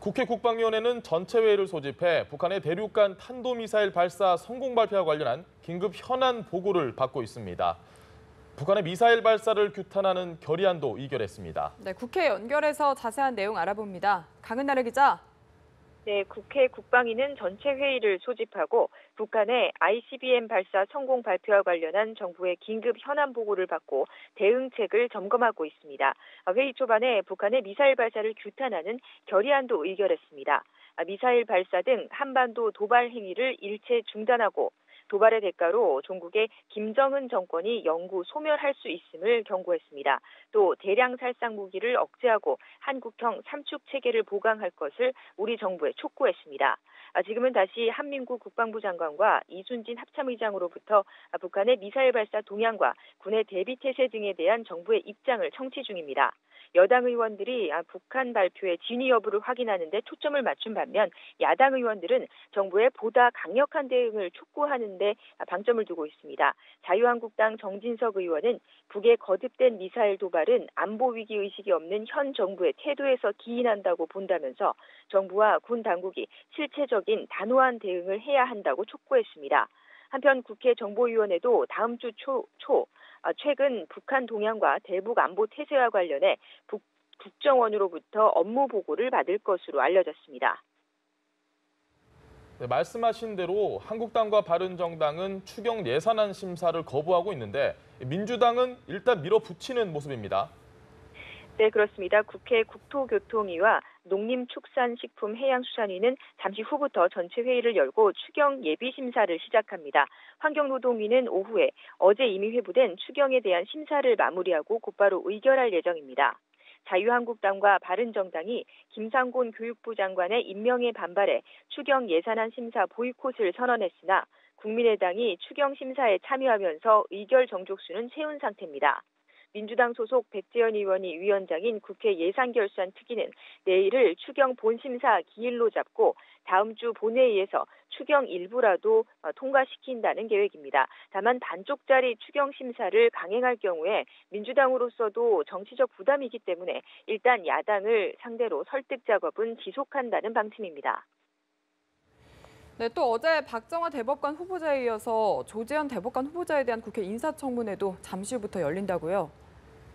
국회 국방위원회는 전체 회의를 소집해 북한의 대륙간 탄도미사일 발사 성공 발표와 관련한 긴급 현안 보고를 받고 있습니다. 북한의 미사일 발사를 규탄하는 결의안도 의결했습니다. 네, 국회 연결해서 자세한 내용 알아봅니다. 강은나래 기자. 네, 국회 국방위는 전체 회의를 소집하고 북한의 ICBM 발사 성공 발표와 관련한 정부의 긴급 현안 보고를 받고 대응책을 점검하고 있습니다. 회의 초반에 북한의 미사일 발사를 규탄하는 결의안도 의결했습니다. 미사일 발사 등 한반도 도발 행위를 일체 중단하고 도발의 대가로 종국의 김정은 정권이 영구 소멸할 수 있음을 경고했습니다. 또 대량 살상 무기를 억제하고 한국형 삼축 체계를 보강할 것을 우리 정부에 촉구했습니다. 지금은 다시 한민구 국방부 장관과 이순진 합참의장으로부터 북한의 미사일 발사 동향과 군의 대비 태세 등에 대한 정부의 입장을 청취 중입니다. 여당 의원들이 북한 발표의 진위 여부를 확인하는 데 초점을 맞춘 반면 야당 의원들은 정부의 보다 강력한 대응을 촉구하는 데 방점을 두고 있습니다. 자유한국당 정진석 의원은 북의 거듭된 미사일 도발은 안보 위기 의식이 없는 현 정부의 태도에서 기인한다고 본다면서 정부와 군 당국이 실체적인 단호한 대응을 해야 한다고 촉구했습니다. 한편 국회 정보위원회도 다음 주 최근 북한 동향과 대북 안보 태세와 관련해 국정원으로부터 업무 보고를 받을 것으로 알려졌습니다. 네, 말씀하신 대로 한국당과 바른정당은 추경 예산안 심사를 거부하고 있는데 민주당은 일단 밀어붙이는 모습입니다. 네, 그렇습니다. 국회 국토교통위와 농림축산식품해양수산위는 잠시 후부터 전체 회의를 열고 추경 예비심사를 시작합니다. 환경노동위는 오후에 어제 이미 회부된 추경에 대한 심사를 마무리하고 곧바로 의결할 예정입니다. 자유한국당과 바른정당이 김상곤 교육부 장관의 임명에 반발해 추경 예산안 심사 보이콧을 선언했으나 국민의당이 추경 심사에 참여하면서 의결 정족수는 세운 상태입니다. 민주당 소속 백재현 의원이 위원장인 국회 예산결산특위는 내일을 추경 본심사 기일로 잡고 다음 주 본회의에서 추경 일부라도 통과시킨다는 계획입니다. 다만 반쪽짜리 추경 심사를 강행할 경우에 민주당으로서도 정치적 부담이기 때문에 일단 야당을 상대로 설득 작업은 지속한다는 방침입니다. 네, 또 어제 박정화 대법관 후보자에 이어서 조재현 대법관 후보자에 대한 국회 인사청문회도 잠시 후부터 열린다고요?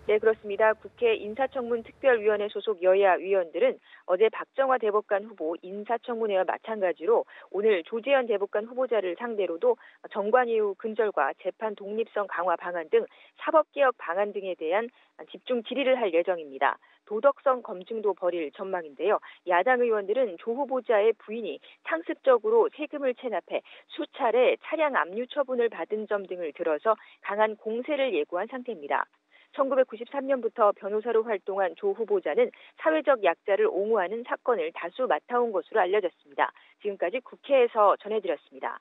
네, 그렇습니다. 국회 인사청문특별위원회 소속 여야 위원들은 어제 박정화 대법관 후보 인사청문회와 마찬가지로 오늘 조재현 대법관 후보자를 상대로도 정관 이후 근절과 재판 독립성 강화 방안 등 사법개혁 방안 등에 대한 집중 질의를 할 예정입니다. 도덕성 검증도 벌일 전망인데요. 야당 의원들은 조 후보자의 부인이 상습적으로 세금을 체납해 수차례 차량 압류 처분을 받은 점 등을 들어서 강한 공세를 예고한 상태입니다. 1993년부터 변호사로 활동한 조 후보자는 사회적 약자를 옹호하는 사건을 다수 맡아온 것으로 알려졌습니다. 지금까지 국회에서 전해드렸습니다.